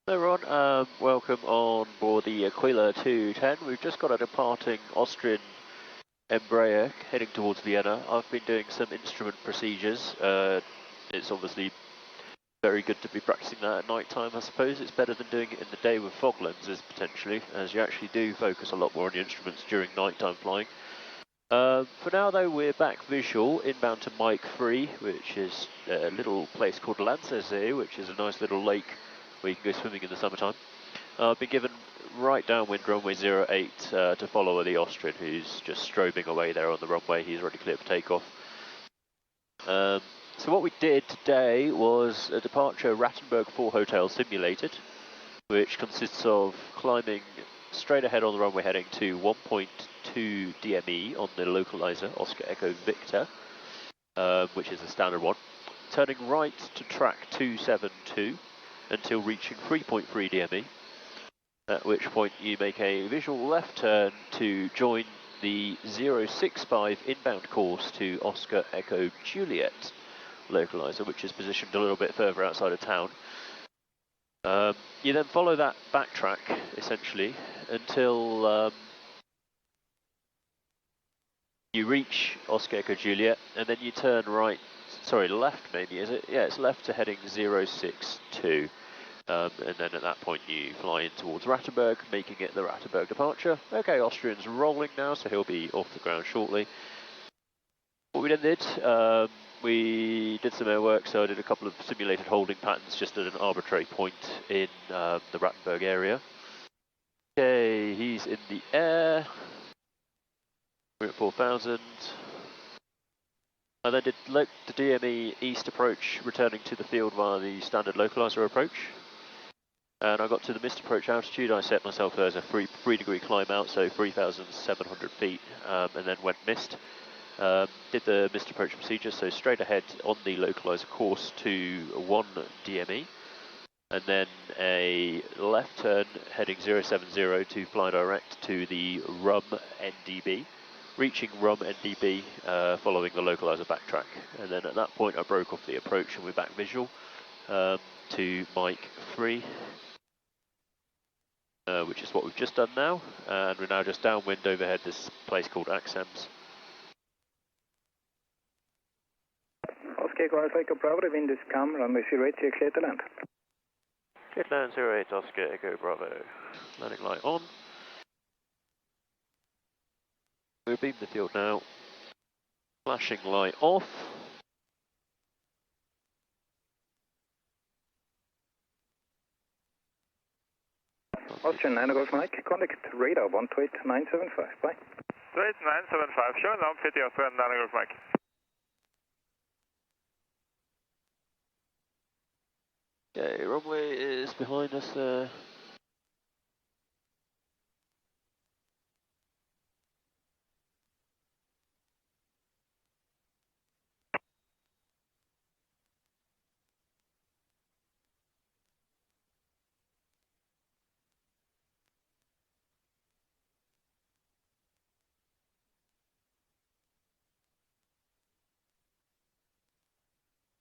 Hello everyone, welcome on board the Aquila 210. We've just got a departing Austrian Embraer heading towards Vienna. I've been doing some instrument procedures. It's obviously very good to be practicing that at night time, I suppose. It's better than doing it in the day with fog lenses, potentially, as you actually do focus a lot more on the instruments during nighttime flying. For now though, we're back visual, inbound to Mike 3, which is a little place called Landsee, which is a nice little lake where you can go swimming in the summertime. I've been given right downwind runway 08 to follow the Austrian, who's just strobing away there on the runway. He's already cleared for takeoff. So what we did today was a departure Rattenberg 4 Hotel simulated, which consists of climbing straight ahead on the runway heading to 1.2 DME on the localizer Oscar Echo Victor, which is the standard one, turning right to track 272 until reaching 3.3 DME, at which point you make a visual left turn to join the 065 inbound course to Oscar Echo Juliet localizer, which is positioned a little bit further outside of town. You then follow that backtrack, essentially, until you reach Oscar Echo Juliet, and then you turn right, sorry, left maybe, is it? Yeah, it's left to heading 062. And then at that point you fly in towards Rattenberg, making it the Rattenberg departure. Okay, Austrian's rolling now, so he'll be off the ground shortly. What we then did, we did some air work, so I did a couple of simulated holding patterns just at an arbitrary point in the Rattenberg area. Okay, he's in the air. We're at 4,000. I then did the DME East approach, returning to the field via the standard localizer approach. And I got to the missed approach altitude. I set myself as a 3-degree climb out, so 3,700 feet, and then went missed. Did the missed approach procedure, so straight ahead on the localizer course to 1 DME, and then a left turn heading 070 to fly direct to the RUM NDB, reaching RUM NDB following the localizer backtrack. And then at that point I broke off the approach and we're back visual to Mike 3. Which is what we've just done now, and we're now just downwind overhead this place called Axems. Oscar Echo Echo Bravo, the wind is calm, runway 08, clear to land. Clear to land 08, Oscar Echo Bravo. Landing light on. We'll beam the field now. Flashing light off. Austrian 9 Golf Mike, contact radar 128.975, bye. 28975, show now, 50 Austrian 9 Golf Mike. Okay, runway is behind us there.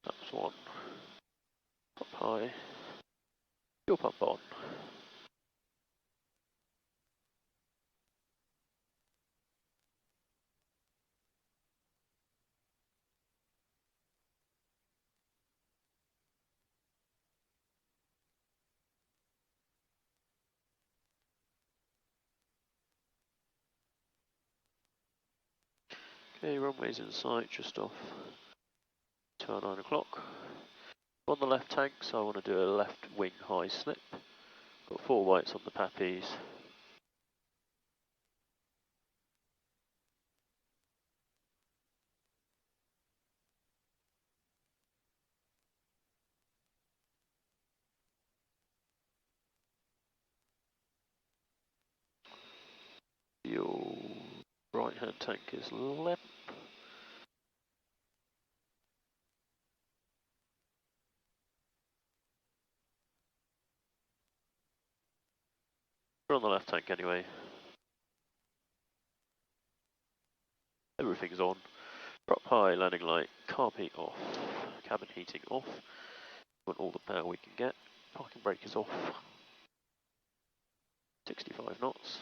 That's one. Up high. Fuel pump on. Okay, runway's in sight, just off to our 9 o'clock. On the left tank, so I want to do a left wing high slip. Got 4 whites on the pappies. Your right hand tank is limp. We're on the left tank anyway. Everything's on. Prop high, landing light, carb heat off, cabin heating off. Want all the power we can get. Parking brake is off. 65 knots.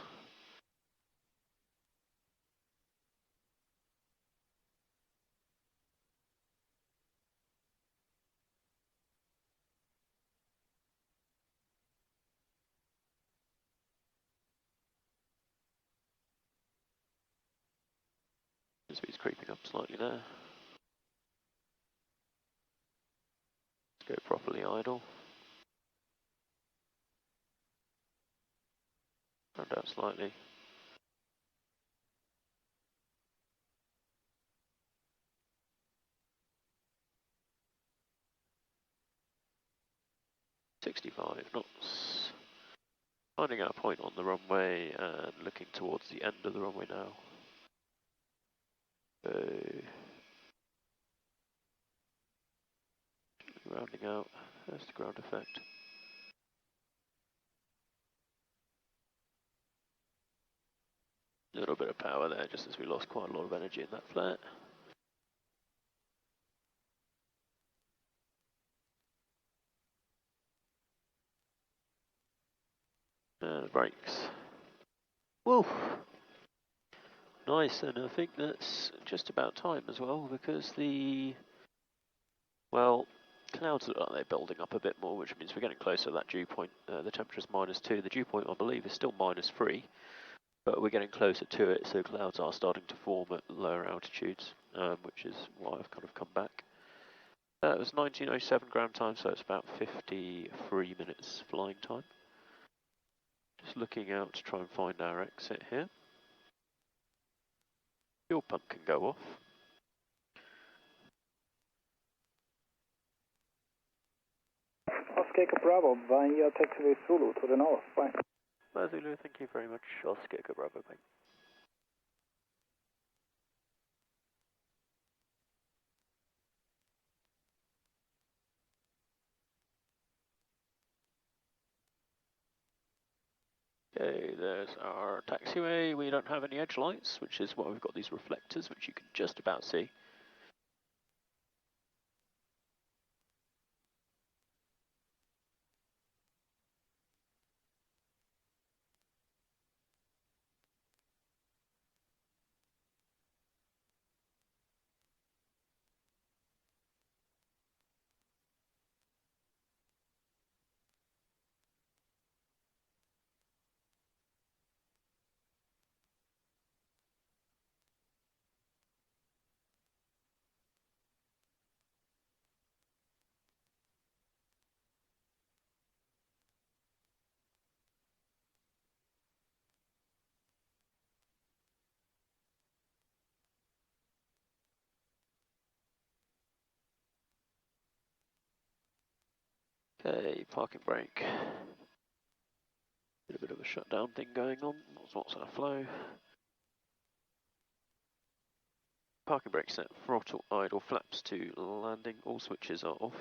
The speed's creeping up slightly there. Let's go properly idle. Round out slightly. .65 knots. Finding our point on the runway and looking towards the end of the runway now. So, rounding out, there's the ground effect. A little bit of power there, just as we lost quite a lot of energy in that flat. And brakes. Woo! Nice, and I think that's just about time as well, because well, clouds look like they're building up a bit more, which means we're getting closer to that dew point. The temperature's -2. The dew point, I believe, is still -3, but we're getting closer to it, so clouds are starting to form at lower altitudes, which is why I've kind of come back. It was 1907 ground time, so it's about 53 minutes flying time. Just looking out to try and find our exit here. Fuel pump can go off. Oscar Bravo, via taxi Zulu to the north, bye. Zulu, thank you very much. Oscar Bravo, bye. Okay, there's our taxiway. We don't have any edge lights, which is why we've got these reflectors, which you can just about see. Okay, parking brake. A bit of a shutdown thing going on. What's our flow? Parking brake set, throttle idle, flaps to landing, all switches are off.